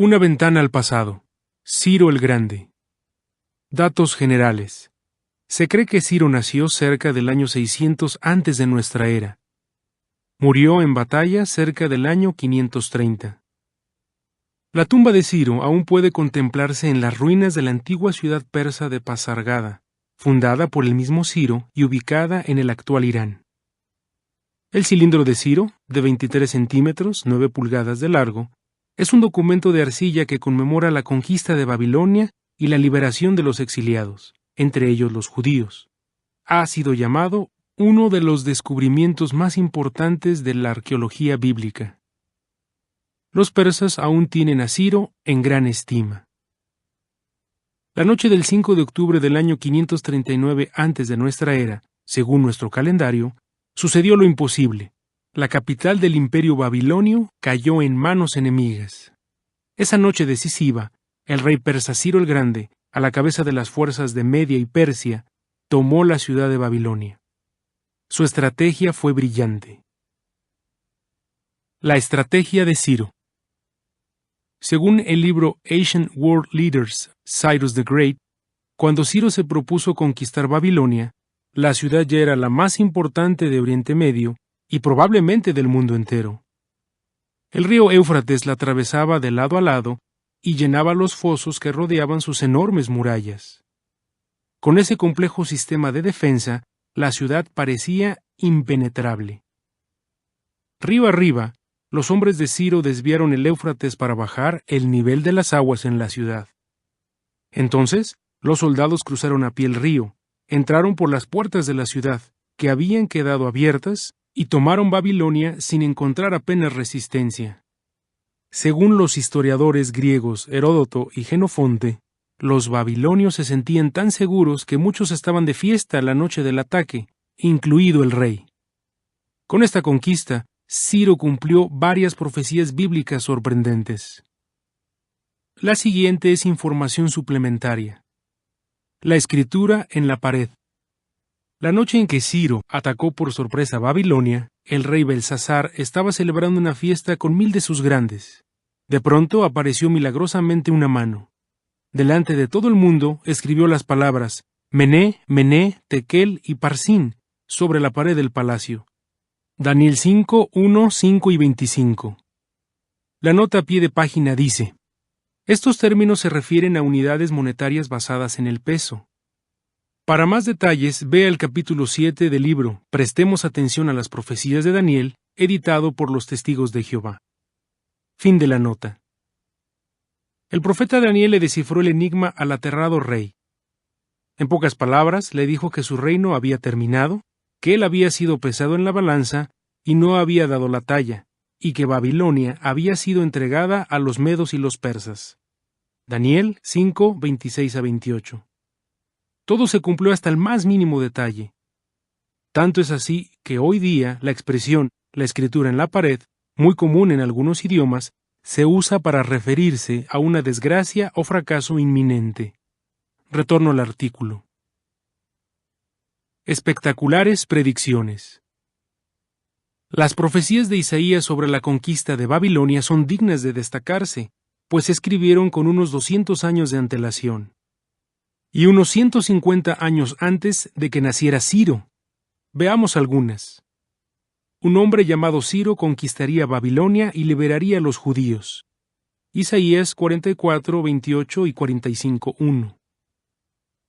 Una ventana al pasado. Ciro el Grande. Datos generales. Se cree que Ciro nació cerca del año 600 antes de nuestra era. Murió en batalla cerca del año 530. La tumba de Ciro aún puede contemplarse en las ruinas de la antigua ciudad persa de Pasargada, fundada por el mismo Ciro y ubicada en el actual Irán. El cilindro de Ciro, de 23 centímetros, 9 pulgadas de largo, es un documento de arcilla que conmemora la conquista de Babilonia y la liberación de los exiliados, entre ellos los judíos. Ha sido llamado uno de los descubrimientos más importantes de la arqueología bíblica. Los persas aún tienen a Ciro en gran estima. La noche del 5 de octubre del año 539 antes de nuestra era, según nuestro calendario, sucedió lo imposible. La capital del imperio babilonio cayó en manos enemigas. Esa noche decisiva, el rey persa Ciro el Grande, a la cabeza de las fuerzas de Media y Persia, tomó la ciudad de Babilonia. Su estrategia fue brillante. La estrategia de Ciro. Según el libro Ancient World Leaders, Cyrus the Great, cuando Ciro se propuso conquistar Babilonia, la ciudad ya era la más importante de Oriente Medio y probablemente del mundo entero. El río Éufrates la atravesaba de lado a lado y llenaba los fosos que rodeaban sus enormes murallas. Con ese complejo sistema de defensa, la ciudad parecía impenetrable. Río arriba, los hombres de Ciro desviaron el Éufrates para bajar el nivel de las aguas en la ciudad. Entonces, los soldados cruzaron a pie el río, entraron por las puertas de la ciudad, que habían quedado abiertas, y tomaron Babilonia sin encontrar apenas resistencia. Según los historiadores griegos Heródoto y Jenofonte, los babilonios se sentían tan seguros que muchos estaban de fiesta la noche del ataque, incluido el rey. Con esta conquista, Ciro cumplió varias profecías bíblicas sorprendentes. La siguiente es información suplementaria. La escritura en la pared. La noche en que Ciro atacó por sorpresa a Babilonia, el rey Belsasar estaba celebrando una fiesta con 1000 de sus grandes. De pronto apareció milagrosamente una mano. Delante de todo el mundo escribió las palabras Mené, Mené, Tekel y Parsín sobre la pared del palacio. Daniel 5, 1, 5 y 25. La nota a pie de página dice: estos términos se refieren a unidades monetarias basadas en el peso. Para más detalles, vea el capítulo 7 del libro Prestemos atención a las profecías de Daniel, editado por los Testigos de Jehová. Fin de la nota. El profeta Daniel le descifró el enigma al aterrado rey. En pocas palabras, le dijo que su reino había terminado, que él había sido pesado en la balanza y no había dado la talla, y que Babilonia había sido entregada a los medos y los persas. Daniel 5, 26 a 28. Todo se cumplió hasta el más mínimo detalle. Tanto es así que hoy día la expresión la escritura en la pared, muy común en algunos idiomas, se usa para referirse a una desgracia o fracaso inminente. Retorno al artículo. Espectaculares predicciones. Las profecías de Isaías sobre la conquista de Babilonia son dignas de destacarse, pues se escribieron con unos 200 años de antelación. Y unos 150 años antes de que naciera Ciro. Veamos algunas. Un hombre llamado Ciro conquistaría Babilonia y liberaría a los judíos. Isaías 44, 28 y 45, 1.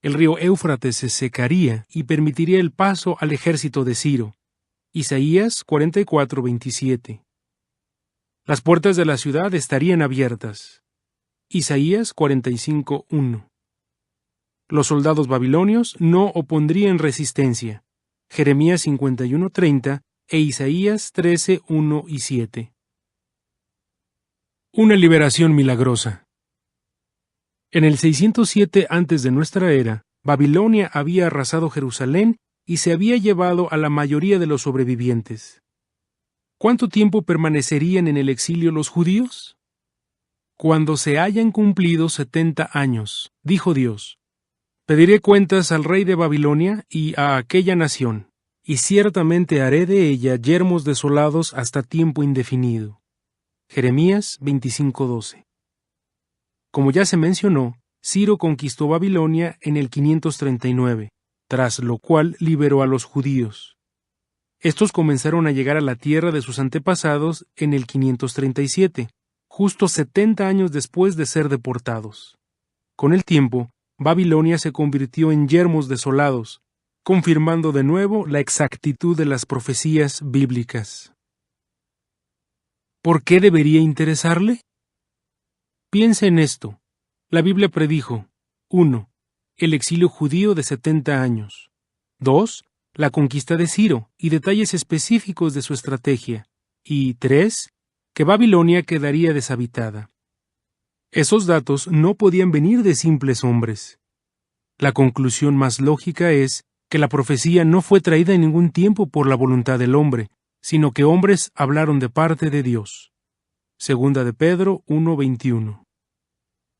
El río Éufrates se secaría y permitiría el paso al ejército de Ciro. Isaías 44, 27. Las puertas de la ciudad estarían abiertas. Isaías 45, 1. Los soldados babilonios no opondrían resistencia. Jeremías 51:30 e Isaías 13:1 y 7. Una liberación milagrosa. En el 607 antes de nuestra era, Babilonia había arrasado Jerusalén y se había llevado a la mayoría de los sobrevivientes. ¿Cuánto tiempo permanecerían en el exilio los judíos? Cuando se hayan cumplido 70 años, dijo Dios. Pediré cuentas al rey de Babilonia y a aquella nación, y ciertamente haré de ella yermos desolados hasta tiempo indefinido. Jeremías 25:12. Como ya se mencionó, Ciro conquistó Babilonia en el 539, tras lo cual liberó a los judíos. Estos comenzaron a llegar a la tierra de sus antepasados en el 537, justo 70 años después de ser deportados. Con el tiempo, Babilonia se convirtió en yermos desolados, confirmando de nuevo la exactitud de las profecías bíblicas. ¿Por qué debería interesarle? Piense en esto. La Biblia predijo: 1. El exilio judío de 70 años. 2. La conquista de Ciro y detalles específicos de su estrategia. Y 3. Que Babilonia quedaría deshabitada. Esos datos no podían venir de simples hombres. La conclusión más lógica es que la profecía no fue traída en ningún tiempo por la voluntad del hombre, sino que hombres hablaron de parte de Dios. Segunda de Pedro 1:21.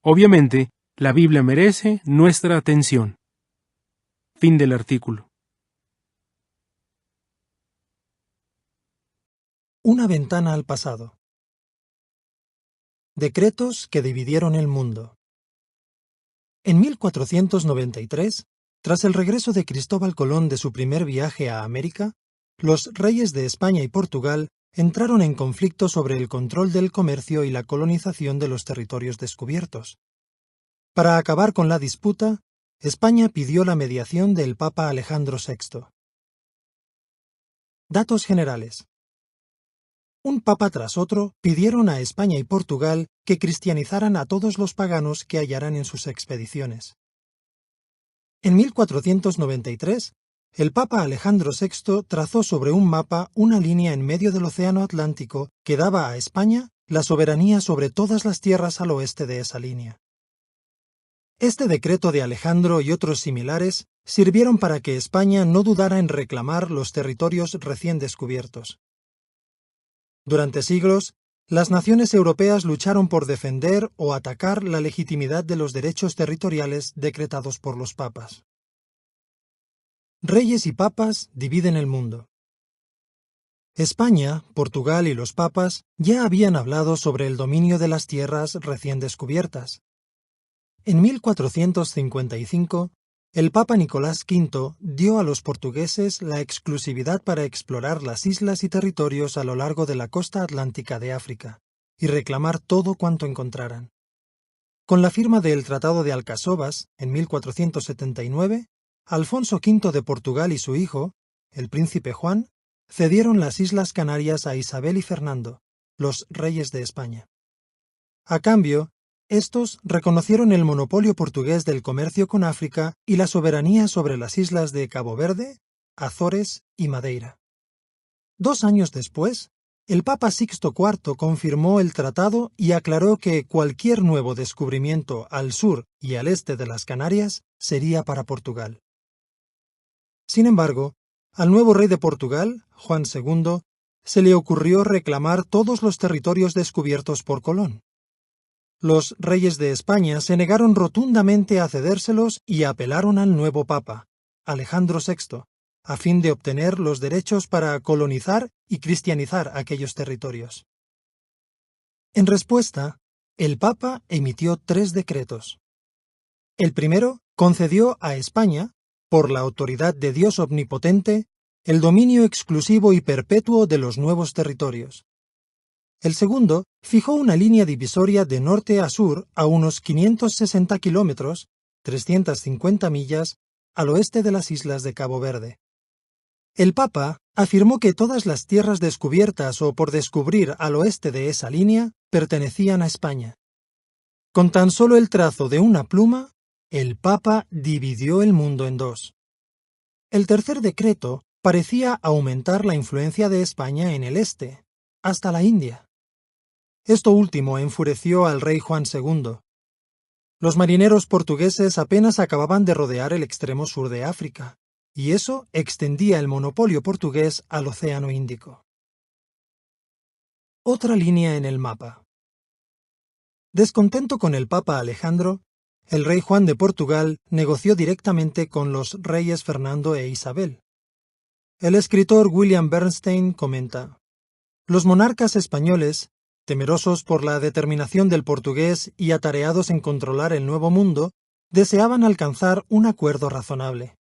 Obviamente, la Biblia merece nuestra atención. Fin del artículo. Una ventana al pasado. Decretos que dividieron el mundo. En 1493, tras el regreso de Cristóbal Colón de su primer viaje a América, los reyes de España y Portugal entraron en conflicto sobre el control del comercio y la colonización de los territorios descubiertos. Para acabar con la disputa, España pidió la mediación del Papa Alejandro VI. Datos generales. Un papa tras otro pidieron a España y Portugal que cristianizaran a todos los paganos que hallaran en sus expediciones. En 1493, el Papa Alejandro VI trazó sobre un mapa una línea en medio del Océano Atlántico que daba a España la soberanía sobre todas las tierras al oeste de esa línea. Este decreto de Alejandro y otros similares sirvieron para que España no dudara en reclamar los territorios recién descubiertos. Durante siglos, las naciones europeas lucharon por defender o atacar la legitimidad de los derechos territoriales decretados por los papas. Reyes y papas dividen el mundo. España, Portugal y los papas ya habían hablado sobre el dominio de las tierras recién descubiertas. En 1455, el Papa Nicolás V dio a los portugueses la exclusividad para explorar las islas y territorios a lo largo de la costa atlántica de África y reclamar todo cuanto encontraran. Con la firma del Tratado de Alcasovas, en 1479, Alfonso V de Portugal y su hijo, el príncipe Juan, cedieron las Islas Canarias a Isabel y Fernando, los reyes de España. A cambio, estos reconocieron el monopolio portugués del comercio con África y la soberanía sobre las islas de Cabo Verde, Azores y Madeira. 2 años después, el Papa Sixto IV confirmó el tratado y aclaró que cualquier nuevo descubrimiento al sur y al este de las Canarias sería para Portugal. Sin embargo, al nuevo rey de Portugal, Juan II, se le ocurrió reclamar todos los territorios descubiertos por Colón. Los reyes de España se negaron rotundamente a cedérselos y apelaron al nuevo papa, Alejandro VI, a fin de obtener los derechos para colonizar y cristianizar aquellos territorios. En respuesta, el papa emitió 3 decretos. El primero concedió a España, por la autoridad de Dios Omnipotente, el dominio exclusivo y perpetuo de los nuevos territorios. El segundo fijó una línea divisoria de norte a sur a unos 560 kilómetros, 350 millas, al oeste de las islas de Cabo Verde. El Papa afirmó que todas las tierras descubiertas o por descubrir al oeste de esa línea pertenecían a España. Con tan solo el trazo de una pluma, el Papa dividió el mundo en 2. El tercer decreto parecía aumentar la influencia de España en el este, hasta la India. Esto último enfureció al rey Juan II. Los marineros portugueses apenas acababan de rodear el extremo sur de África, y eso extendía el monopolio portugués al Océano Índico. Otra línea en el mapa. Descontento con el Papa Alejandro, el rey Juan de Portugal negoció directamente con los reyes Fernando e Isabel. El escritor William Bernstein comenta: los monarcas españoles temerosos por la determinación del portugués y atareados en controlar el Nuevo Mundo, deseaban alcanzar un acuerdo razonable.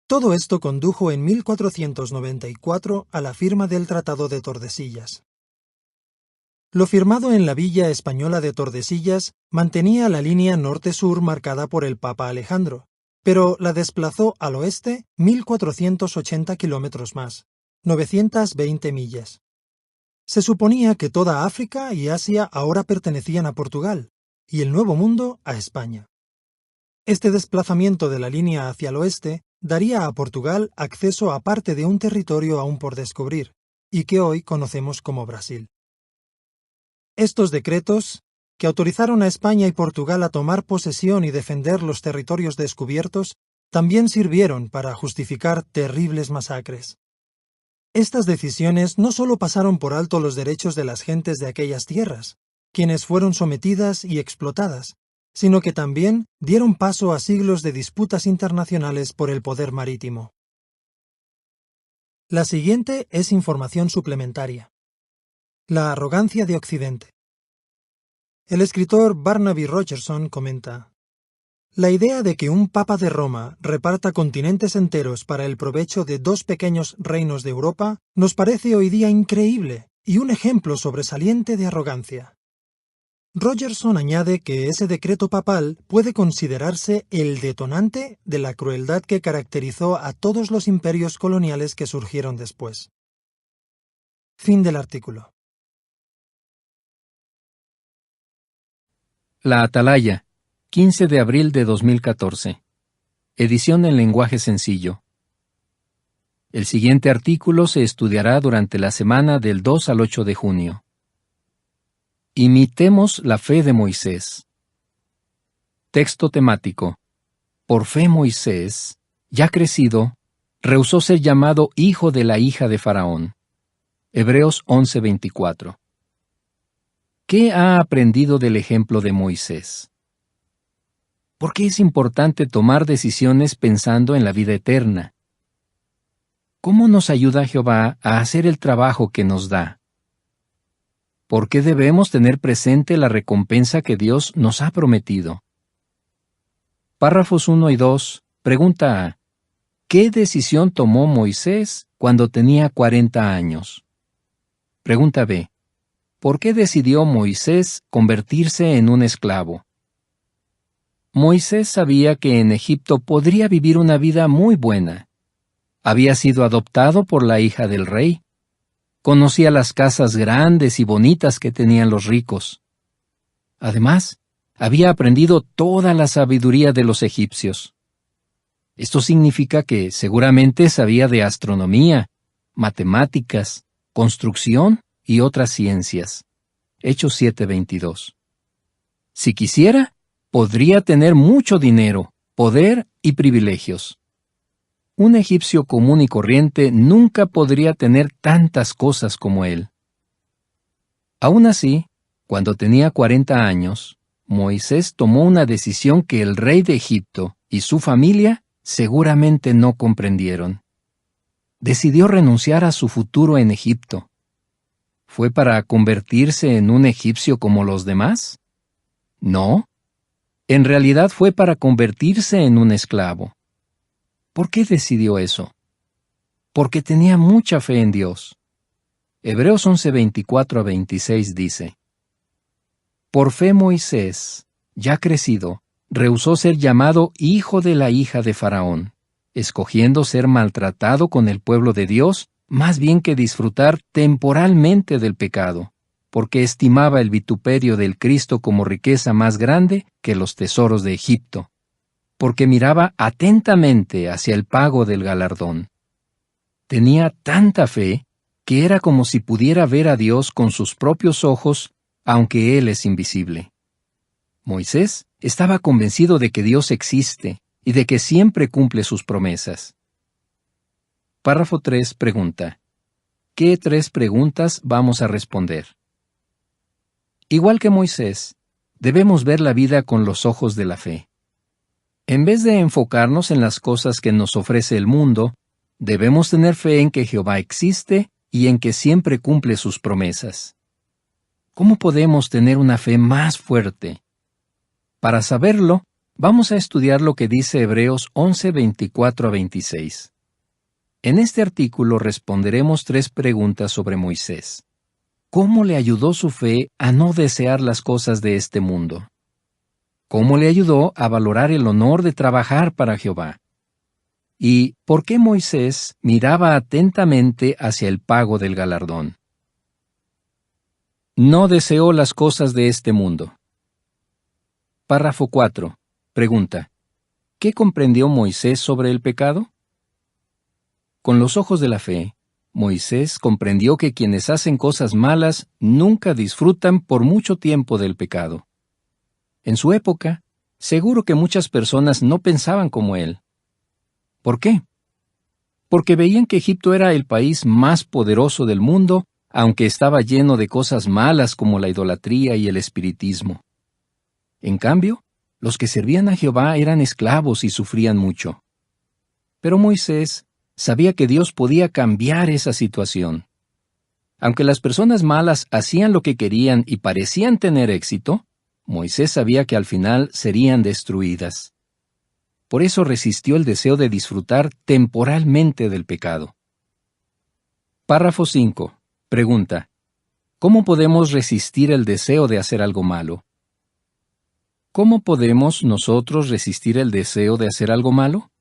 Todo esto condujo en 1494 a la firma del Tratado de Tordesillas. Lo firmado en la villa española de Tordesillas mantenía la línea norte-sur marcada por el Papa Alejandro, pero la desplazó al oeste 1.480 kilómetros más, 920 millas. Se suponía que toda África y Asia ahora pertenecían a Portugal, y el Nuevo Mundo a España. Este desplazamiento de la línea hacia el oeste daría a Portugal acceso a parte de un territorio aún por descubrir, y que hoy conocemos como Brasil. Estos decretos, que autorizaron a España y Portugal a tomar posesión y defender los territorios descubiertos, también sirvieron para justificar terribles masacres. Estas decisiones no solo pasaron por alto los derechos de las gentes de aquellas tierras, quienes fueron sometidas y explotadas, sino que también dieron paso a siglos de disputas internacionales por el poder marítimo. La siguiente es información suplementaria. La arrogancia de Occidente. El escritor Barnaby Rogerson comenta: la idea de que un papa de Roma reparta continentes enteros para el provecho de dos pequeños reinos de Europa nos parece hoy día increíble y un ejemplo sobresaliente de arrogancia. Rogerson añade que ese decreto papal puede considerarse el detonante de la crueldad que caracterizó a todos los imperios coloniales que surgieron después. Fin del artículo. La Atalaya, 15 de abril de 2014. Edición en lenguaje sencillo. El siguiente artículo se estudiará durante la semana del 2 al 8 de junio. Imitemos la fe de Moisés. Texto temático. Por fe Moisés, ya crecido, rehusó ser llamado hijo de la hija de Faraón. Hebreos 11:24. ¿Qué ha aprendido del ejemplo de Moisés? ¿Por qué es importante tomar decisiones pensando en la vida eterna? ¿Cómo nos ayuda Jehová a hacer el trabajo que nos da? ¿Por qué debemos tener presente la recompensa que Dios nos ha prometido? Párrafos 1 y 2. Pregunta A. ¿Qué decisión tomó Moisés cuando tenía 40 años? Pregunta B. ¿Por qué decidió Moisés convertirse en un esclavo? Moisés sabía que en Egipto podría vivir una vida muy buena. Había sido adoptado por la hija del rey. Conocía las casas grandes y bonitas que tenían los ricos. Además, había aprendido toda la sabiduría de los egipcios. Esto significa que seguramente sabía de astronomía, matemáticas, construcción y otras ciencias. Hechos 7:22. Si quisiera, podría tener mucho dinero, poder y privilegios. Un egipcio común y corriente nunca podría tener tantas cosas como él. Aún así, cuando tenía 40 años, Moisés tomó una decisión que el rey de Egipto y su familia seguramente no comprendieron. Decidió renunciar a su futuro en Egipto. ¿Fue para convertirse en un egipcio como los demás? No. En realidad fue para convertirse en un esclavo. ¿Por qué decidió eso? Porque tenía mucha fe en Dios. Hebreos 11:24-26 dice: Por fe Moisés, ya crecido, rehusó ser llamado hijo de la hija de Faraón, escogiendo ser maltratado con el pueblo de Dios más bien que disfrutar temporalmente del pecado, porque estimaba el vituperio del Cristo como riqueza más grande que los tesoros de Egipto, porque miraba atentamente hacia el pago del galardón. Tenía tanta fe que era como si pudiera ver a Dios con sus propios ojos, aunque Él es invisible. Moisés estaba convencido de que Dios existe y de que siempre cumple sus promesas. Párrafo 3 pregunta: ¿qué 3 preguntas vamos a responder? Igual que Moisés, debemos ver la vida con los ojos de la fe. En vez de enfocarnos en las cosas que nos ofrece el mundo, debemos tener fe en que Jehová existe y en que siempre cumple sus promesas. ¿Cómo podemos tener una fe más fuerte? Para saberlo, vamos a estudiar lo que dice Hebreos 11, 24 a 26. En este artículo responderemos 3 preguntas sobre Moisés. ¿Cómo le ayudó su fe a no desear las cosas de este mundo? ¿Cómo le ayudó a valorar el honor de trabajar para Jehová? ¿Y por qué Moisés miraba atentamente hacia el pago del galardón? No deseó las cosas de este mundo. Párrafo 4. Pregunta: ¿qué comprendió Moisés sobre el pecado? Con los ojos de la fe, Moisés comprendió que quienes hacen cosas malas nunca disfrutan por mucho tiempo del pecado. En su época, seguro que muchas personas no pensaban como él. ¿Por qué? Porque veían que Egipto era el país más poderoso del mundo, aunque estaba lleno de cosas malas como la idolatría y el espiritismo. En cambio, los que servían a Jehová eran esclavos y sufrían mucho. Pero Moisés sabía que Dios podía cambiar esa situación. Aunque las personas malas hacían lo que querían y parecían tener éxito, Moisés sabía que al final serían destruidas. Por eso resistió el deseo de disfrutar temporalmente del pecado. Párrafo 5. Pregunta: ¿cómo podemos resistir el deseo de hacer algo malo? ¿Cómo podemos nosotros resistir el deseo de hacer algo malo?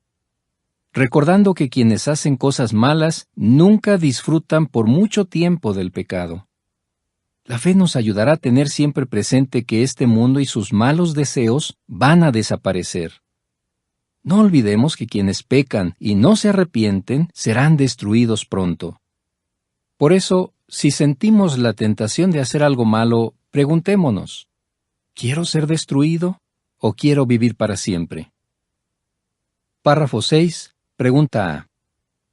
Recordando que quienes hacen cosas malas nunca disfrutan por mucho tiempo del pecado. La fe nos ayudará a tener siempre presente que este mundo y sus malos deseos van a desaparecer. No olvidemos que quienes pecan y no se arrepienten serán destruidos pronto. Por eso, si sentimos la tentación de hacer algo malo, preguntémonos: ¿quiero ser destruido o quiero vivir para siempre? Párrafo 6. Pregunta A.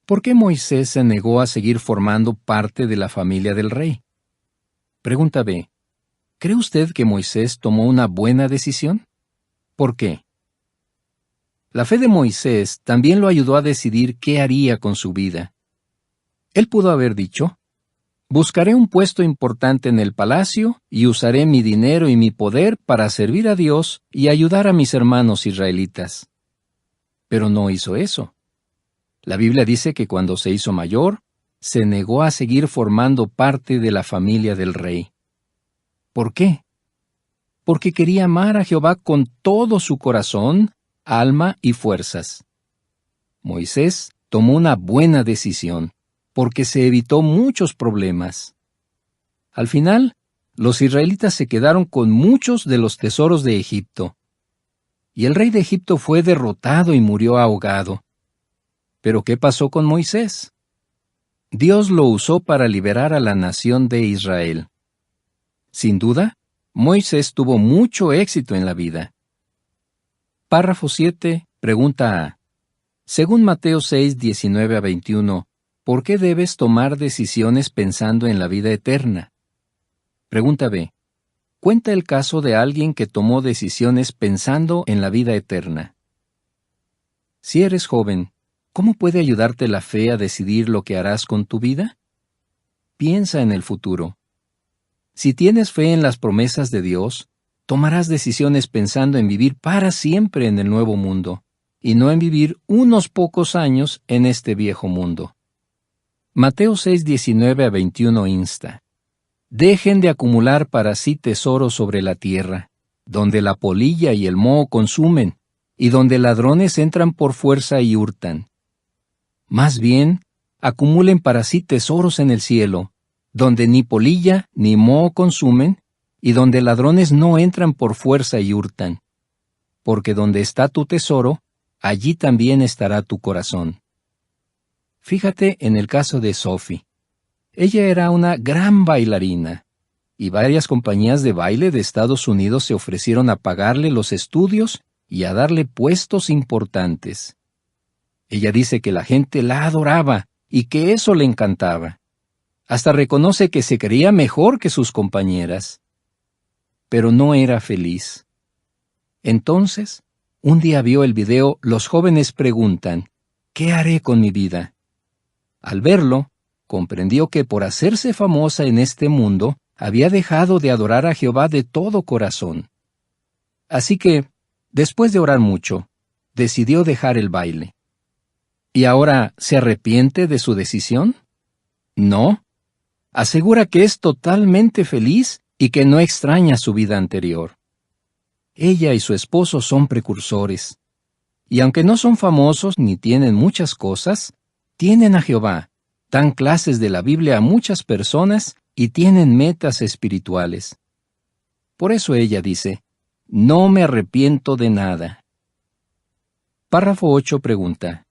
¿Por qué Moisés se negó a seguir formando parte de la familia del rey? Pregunta B. ¿Cree usted que Moisés tomó una buena decisión? ¿Por qué? La fe de Moisés también lo ayudó a decidir qué haría con su vida. Él pudo haber dicho: buscaré un puesto importante en el palacio y usaré mi dinero y mi poder para servir a Dios y ayudar a mis hermanos israelitas. Pero no hizo eso. La Biblia dice que cuando se hizo mayor, se negó a seguir formando parte de la familia del rey. ¿Por qué? Porque quería amar a Jehová con todo su corazón, alma y fuerzas. Moisés tomó una buena decisión, porque se evitó muchos problemas. Al final, los israelitas se quedaron con muchos de los tesoros de Egipto. Y el rey de Egipto fue derrotado y murió ahogado. ¿Pero qué pasó con Moisés? Dios lo usó para liberar a la nación de Israel. Sin duda, Moisés tuvo mucho éxito en la vida. Párrafo 7. Pregunta A. Según Mateo 6, 19 a 21, ¿por qué debes tomar decisiones pensando en la vida eterna? Pregunta B. Cuenta el caso de alguien que tomó decisiones pensando en la vida eterna. Si eres joven, ¿cómo puede ayudarte la fe a decidir lo que harás con tu vida? Piensa en el futuro. Si tienes fe en las promesas de Dios, tomarás decisiones pensando en vivir para siempre en el nuevo mundo, y no en vivir unos pocos años en este viejo mundo. Mateo 6, 19 a 21 insta: dejen de acumular para sí tesoros sobre la tierra, donde la polilla y el moho consumen, y donde ladrones entran por fuerza y hurtan. Más bien, acumulen para sí tesoros en el cielo, donde ni polilla ni moho consumen, y donde ladrones no entran por fuerza y hurtan. Porque donde está tu tesoro, allí también estará tu corazón. Fíjate en el caso de Sophie. Ella era una gran bailarina, y varias compañías de baile de Estados Unidos se ofrecieron a pagarle los estudios y a darle puestos importantes. Ella dice que la gente la adoraba y que eso le encantaba. Hasta reconoce que se creía mejor que sus compañeras. Pero no era feliz. Entonces, un día vio el video Los jóvenes preguntan: ¿qué haré con mi vida? Al verlo, comprendió que por hacerse famosa en este mundo, había dejado de adorar a Jehová de todo corazón. Así que, después de orar mucho, decidió dejar el baile. ¿Y ahora se arrepiente de su decisión? No. Asegura que es totalmente feliz y que no extraña su vida anterior. Ella y su esposo son precursores. Y aunque no son famosos ni tienen muchas cosas, tienen a Jehová, dan clases de la Biblia a muchas personas y tienen metas espirituales. Por eso ella dice, no me arrepiento de nada. Párrafo 8 pregunta,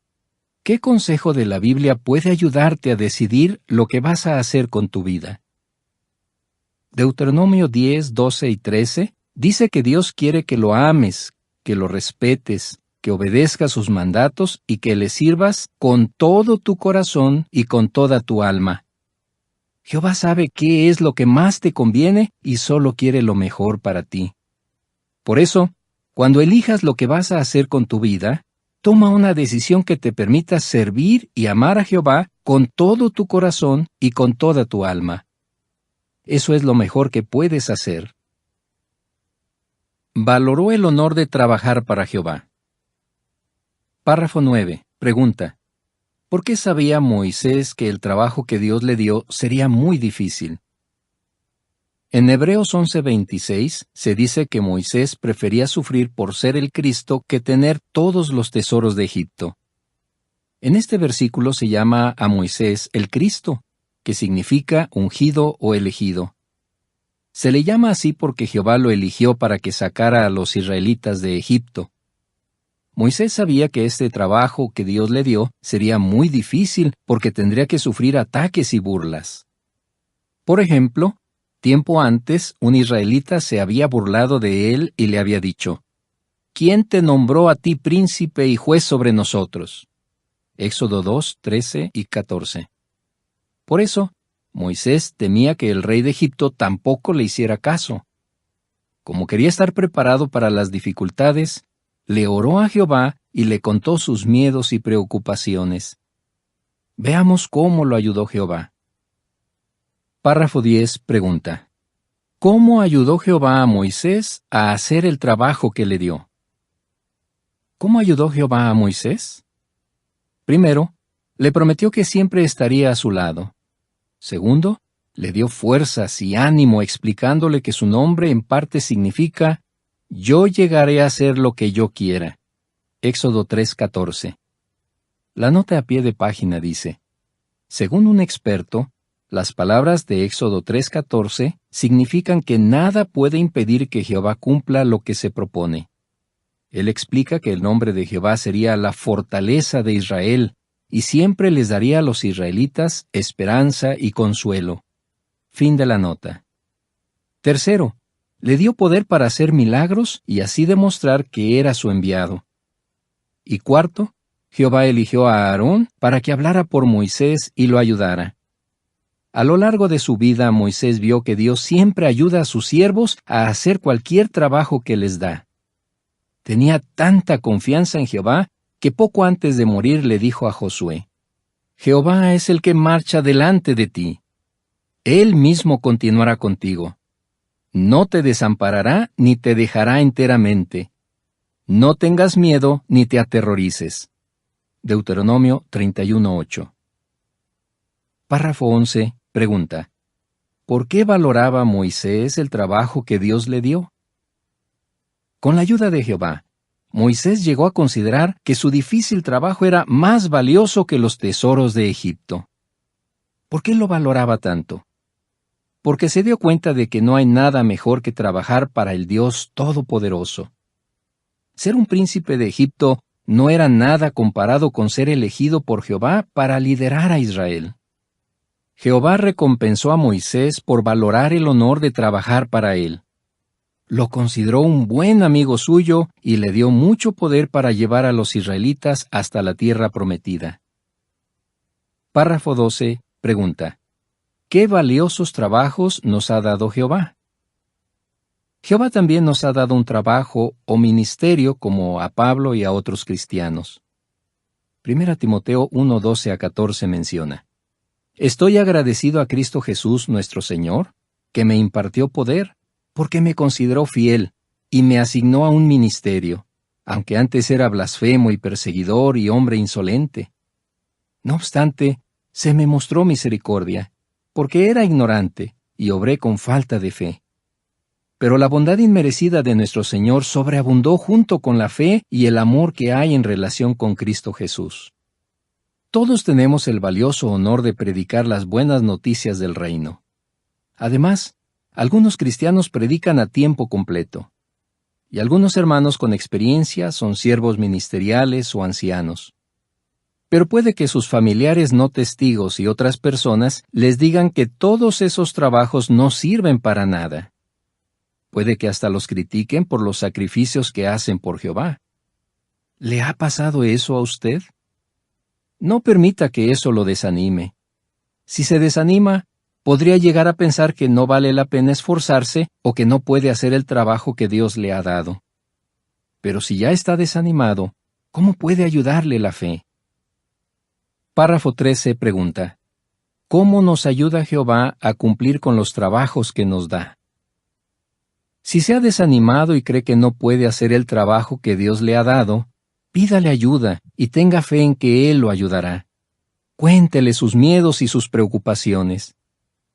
¿qué consejo de la Biblia puede ayudarte a decidir lo que vas a hacer con tu vida? Deuteronomio 10, 12 y 13 dice que Dios quiere que lo ames, que lo respetes, que obedezcas sus mandatos y que le sirvas con todo tu corazón y con toda tu alma. Jehová sabe qué es lo que más te conviene y solo quiere lo mejor para ti. Por eso, cuando elijas lo que vas a hacer con tu vida, toma una decisión que te permita servir y amar a Jehová con todo tu corazón y con toda tu alma. Eso es lo mejor que puedes hacer. Valoró el honor de trabajar para Jehová. Párrafo 9. Pregunta. ¿Por qué sabía Moisés que el trabajo que Dios le dio sería muy difícil? En Hebreos 11:26 se dice que Moisés prefería sufrir por ser el Cristo que tener todos los tesoros de Egipto. En este versículo se llama a Moisés el Cristo, que significa ungido o elegido. Se le llama así porque Jehová lo eligió para que sacara a los israelitas de Egipto. Moisés sabía que este trabajo que Dios le dio sería muy difícil porque tendría que sufrir ataques y burlas. Por ejemplo, tiempo antes, un israelita se había burlado de él y le había dicho, ¿quién te nombró a ti príncipe y juez sobre nosotros? Éxodo 2, 13 y 14. Por eso, Moisés temía que el rey de Egipto tampoco le hiciera caso. Como quería estar preparado para las dificultades, le oró a Jehová y le contó sus miedos y preocupaciones. Veamos cómo lo ayudó Jehová. Párrafo 10 pregunta, ¿cómo ayudó Jehová a Moisés a hacer el trabajo que le dio? ¿Cómo ayudó Jehová a Moisés? Primero, le prometió que siempre estaría a su lado. Segundo, le dio fuerzas y ánimo explicándole que su nombre en parte significa «Yo llegaré a hacer lo que yo quiera». Éxodo 3:14. La nota a pie de página dice, según un experto, las palabras de Éxodo 3:14 significan que nada puede impedir que Jehová cumpla lo que se propone. Él explica que el nombre de Jehová sería la fortaleza de Israel, y siempre les daría a los israelitas esperanza y consuelo. Fin de la nota. Tercero, le dio poder para hacer milagros y así demostrar que era su enviado. Y cuarto, Jehová eligió a Aarón para que hablara por Moisés y lo ayudara. A lo largo de su vida, Moisés vio que Dios siempre ayuda a sus siervos a hacer cualquier trabajo que les da. Tenía tanta confianza en Jehová que poco antes de morir le dijo a Josué, Jehová es el que marcha delante de ti. Él mismo continuará contigo. No te desamparará ni te dejará enteramente. No tengas miedo ni te aterrorices. Deuteronomio 31:8. Párrafo 11. Pregunta. ¿Por qué valoraba Moisés el trabajo que Dios le dio? Con la ayuda de Jehová, Moisés llegó a considerar que su difícil trabajo era más valioso que los tesoros de Egipto. ¿Por qué lo valoraba tanto? Porque se dio cuenta de que no hay nada mejor que trabajar para el Dios Todopoderoso. Ser un príncipe de Egipto no era nada comparado con ser elegido por Jehová para liderar a Israel. Jehová recompensó a Moisés por valorar el honor de trabajar para él. Lo consideró un buen amigo suyo y le dio mucho poder para llevar a los israelitas hasta la tierra prometida. Párrafo 12. Pregunta. ¿Qué valiosos trabajos nos ha dado Jehová? Jehová también nos ha dado un trabajo o ministerio como a Pablo y a otros cristianos. 1 Timoteo 1:12-14 menciona, «Estoy agradecido a Cristo Jesús nuestro Señor, que me impartió poder, porque me consideró fiel y me asignó a un ministerio, aunque antes era blasfemo y perseguidor y hombre insolente. No obstante, se me mostró misericordia, porque era ignorante y obré con falta de fe. Pero la bondad inmerecida de nuestro Señor sobreabundó junto con la fe y el amor que hay en relación con Cristo Jesús. Todos tenemos el valioso honor de predicar las buenas noticias del reino. Además, algunos cristianos predican a tiempo completo, y algunos hermanos con experiencia son siervos ministeriales o ancianos. Pero puede que sus familiares no testigos y otras personas les digan que todos esos trabajos no sirven para nada. Puede que hasta los critiquen por los sacrificios que hacen por Jehová. ¿Le ha pasado eso a usted? No permita que eso lo desanime. Si se desanima, podría llegar a pensar que no vale la pena esforzarse o que no puede hacer el trabajo que Dios le ha dado. Pero si ya está desanimado, ¿cómo puede ayudarle la fe? Párrafo 13 pregunta: ¿cómo nos ayuda Jehová a cumplir con los trabajos que nos da? Si se ha desanimado y cree que no puede hacer el trabajo que Dios le ha dado, pídale ayuda y tenga fe en que Él lo ayudará. Cuéntele sus miedos y sus preocupaciones.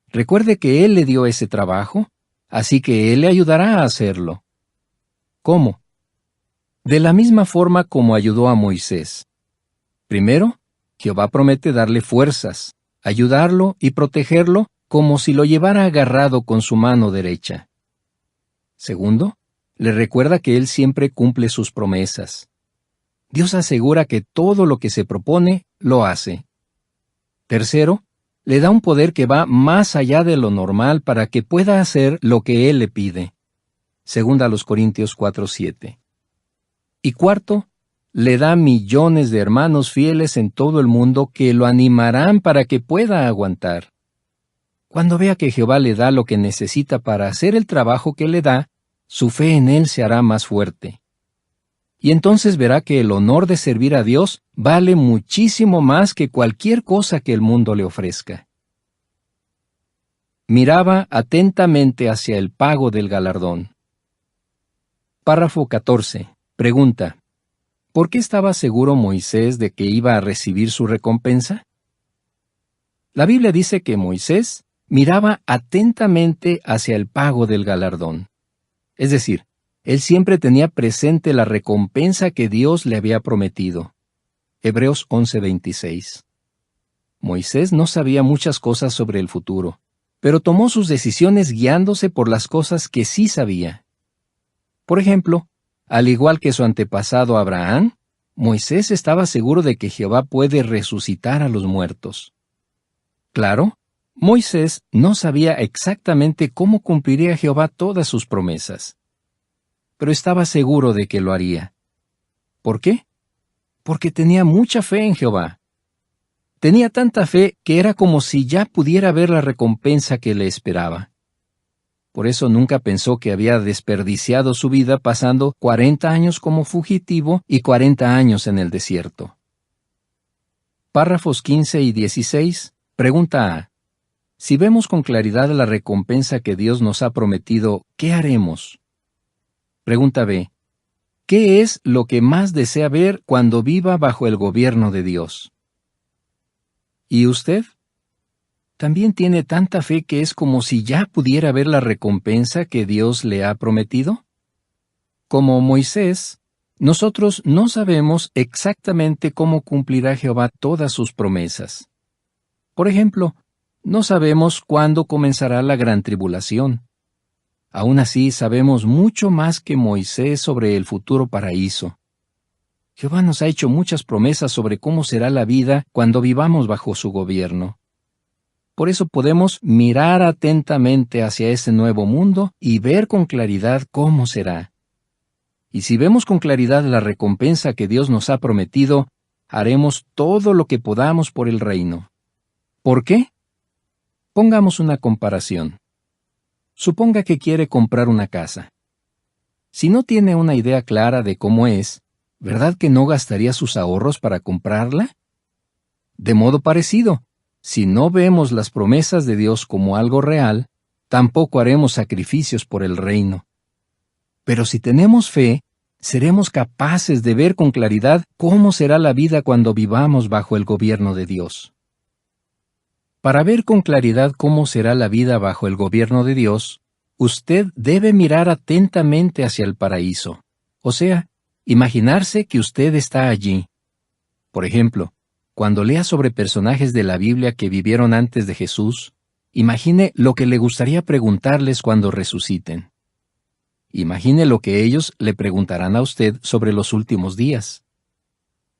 Recuerde que Él le dio ese trabajo, así que Él le ayudará a hacerlo. ¿Cómo? De la misma forma como ayudó a Moisés. Primero, Jehová promete darle fuerzas, ayudarlo y protegerlo como si lo llevara agarrado con su mano derecha. Segundo, le recuerda que Él siempre cumple sus promesas. Dios asegura que todo lo que se propone, lo hace. Tercero, le da un poder que va más allá de lo normal para que pueda hacer lo que Él le pide. Segunda a los Corintios 4:7. Y cuarto, le da millones de hermanos fieles en todo el mundo que lo animarán para que pueda aguantar. Cuando vea que Jehová le da lo que necesita para hacer el trabajo que le da, su fe en Él se hará más fuerte. Y entonces verá que el honor de servir a Dios vale muchísimo más que cualquier cosa que el mundo le ofrezca. Miraba atentamente hacia el pago del galardón. Párrafo 14. Pregunta: ¿por qué estaba seguro Moisés de que iba a recibir su recompensa? La Biblia dice que Moisés miraba atentamente hacia el pago del galardón. Es decir, él siempre tenía presente la recompensa que Dios le había prometido. Hebreos 11:26. Moisés no sabía muchas cosas sobre el futuro, pero tomó sus decisiones guiándose por las cosas que sí sabía. Por ejemplo, al igual que su antepasado Abraham, Moisés estaba seguro de que Jehová puede resucitar a los muertos. Claro, Moisés no sabía exactamente cómo cumpliría Jehová todas sus promesas, pero estaba seguro de que lo haría. ¿Por qué? Porque tenía mucha fe en Jehová. Tenía tanta fe que era como si ya pudiera ver la recompensa que le esperaba. Por eso nunca pensó que había desperdiciado su vida pasando 40 años como fugitivo y 40 años en el desierto. Párrafos 15 y 16. Pregunta A. Si vemos con claridad la recompensa que Dios nos ha prometido, ¿qué haremos? Pregunta B. ¿Qué es lo que más desea ver cuando viva bajo el gobierno de Dios? ¿Y usted? ¿También tiene tanta fe que es como si ya pudiera ver la recompensa que Dios le ha prometido? Como Moisés, nosotros no sabemos exactamente cómo cumplirá Jehová todas sus promesas. Por ejemplo, no sabemos cuándo comenzará la gran tribulación. Aún así, sabemos mucho más que Moisés sobre el futuro paraíso. Jehová nos ha hecho muchas promesas sobre cómo será la vida cuando vivamos bajo su gobierno. Por eso podemos mirar atentamente hacia ese nuevo mundo y ver con claridad cómo será. Y si vemos con claridad la recompensa que Dios nos ha prometido, haremos todo lo que podamos por el reino. ¿Por qué? Pongamos una comparación. Suponga que quiere comprar una casa. Si no tiene una idea clara de cómo es, ¿verdad que no gastaría sus ahorros para comprarla? De modo parecido, si no vemos las promesas de Dios como algo real, tampoco haremos sacrificios por el reino. Pero si tenemos fe, seremos capaces de ver con claridad cómo será la vida cuando vivamos bajo el gobierno de Dios. Para ver con claridad cómo será la vida bajo el gobierno de Dios, usted debe mirar atentamente hacia el paraíso, o sea, imaginarse que usted está allí. Por ejemplo, cuando lea sobre personajes de la Biblia que vivieron antes de Jesús, imagine lo que le gustaría preguntarles cuando resuciten. Imagine lo que ellos le preguntarán a usted sobre los últimos días.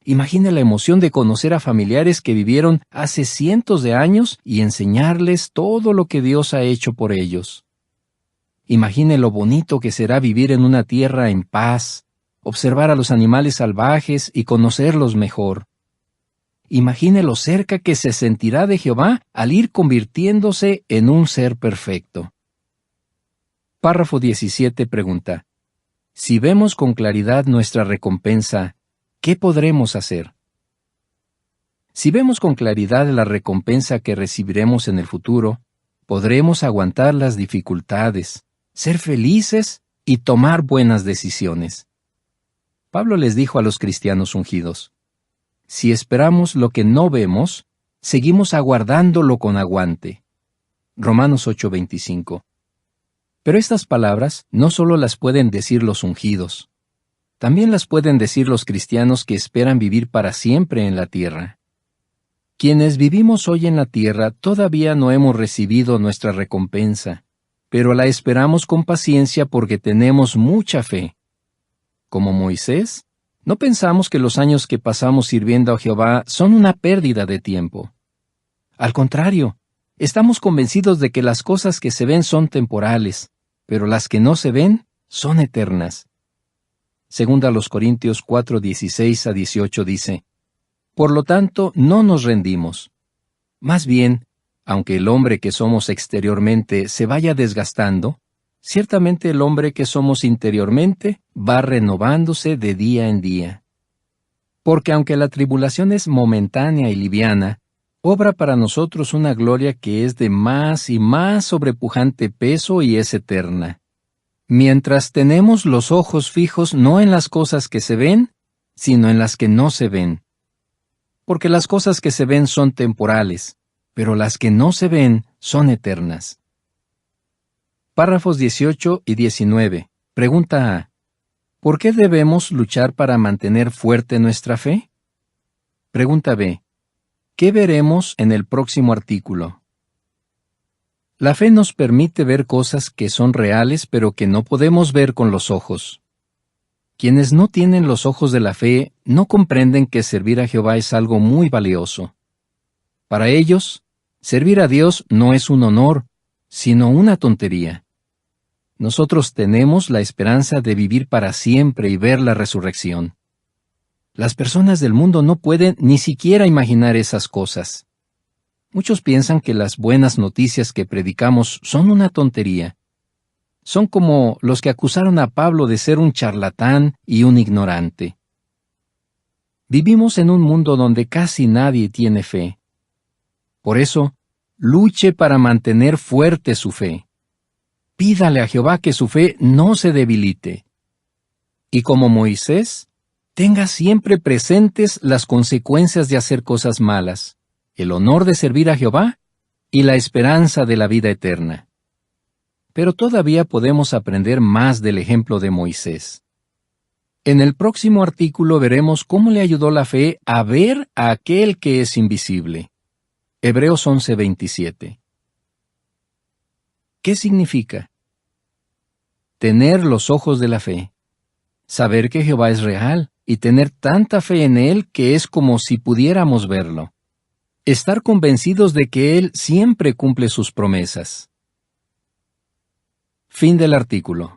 Imagine la emoción de conocer a familiares que vivieron hace cientos de años y enseñarles todo lo que Dios ha hecho por ellos. Imagine lo bonito que será vivir en una tierra en paz, observar a los animales salvajes y conocerlos mejor. Imagine lo cerca que se sentirá de Jehová al ir convirtiéndose en un ser perfecto. Párrafo 17 pregunta: si vemos con claridad nuestra recompensa, ¿qué podremos hacer? Si vemos con claridad la recompensa que recibiremos en el futuro, podremos aguantar las dificultades, ser felices y tomar buenas decisiones. Pablo les dijo a los cristianos ungidos: si esperamos lo que no vemos, seguimos aguardándolo con aguante. Romanos 8:25. Pero estas palabras no solo las pueden decir los ungidos, también las pueden decir los cristianos que esperan vivir para siempre en la tierra. Quienes vivimos hoy en la tierra todavía no hemos recibido nuestra recompensa, pero la esperamos con paciencia porque tenemos mucha fe. Como Moisés, no pensamos que los años que pasamos sirviendo a Jehová son una pérdida de tiempo. Al contrario, estamos convencidos de que las cosas que se ven son temporales, pero las que no se ven son eternas. Segunda a los Corintios 4:16-18 dice: por lo tanto, no nos rendimos. Más bien, aunque el hombre que somos exteriormente se vaya desgastando, ciertamente el hombre que somos interiormente va renovándose de día en día. Porque aunque la tribulación es momentánea y liviana, obra para nosotros una gloria que es de más y más sobrepujante peso y es eterna. Mientras tenemos los ojos fijos no en las cosas que se ven, sino en las que no se ven. Porque las cosas que se ven son temporales, pero las que no se ven son eternas. Párrafos 18 y 19. Pregunta A: ¿por qué debemos luchar para mantener fuerte nuestra fe? Pregunta B: ¿qué veremos en el próximo artículo? La fe nos permite ver cosas que son reales pero que no podemos ver con los ojos. Quienes no tienen los ojos de la fe no comprenden que servir a Jehová es algo muy valioso. Para ellos, servir a Dios no es un honor, sino una tontería. Nosotros tenemos la esperanza de vivir para siempre y ver la resurrección. Las personas del mundo no pueden ni siquiera imaginar esas cosas. Muchos piensan que las buenas noticias que predicamos son una tontería. Son como los que acusaron a Pablo de ser un charlatán y un ignorante. Vivimos en un mundo donde casi nadie tiene fe. Por eso, luche para mantener fuerte su fe. Pídale a Jehová que su fe no se debilite. Y como Moisés, tenga siempre presentes las consecuencias de hacer cosas malas, el honor de servir a Jehová y la esperanza de la vida eterna. Pero todavía podemos aprender más del ejemplo de Moisés. En el próximo artículo veremos cómo le ayudó la fe a ver a aquel que es invisible. Hebreos 11:27. ¿Qué significa? Tener los ojos de la fe. Saber que Jehová es real y tener tanta fe en Él que es como si pudiéramos verlo. Estar convencidos de que Él siempre cumple sus promesas. Fin del artículo.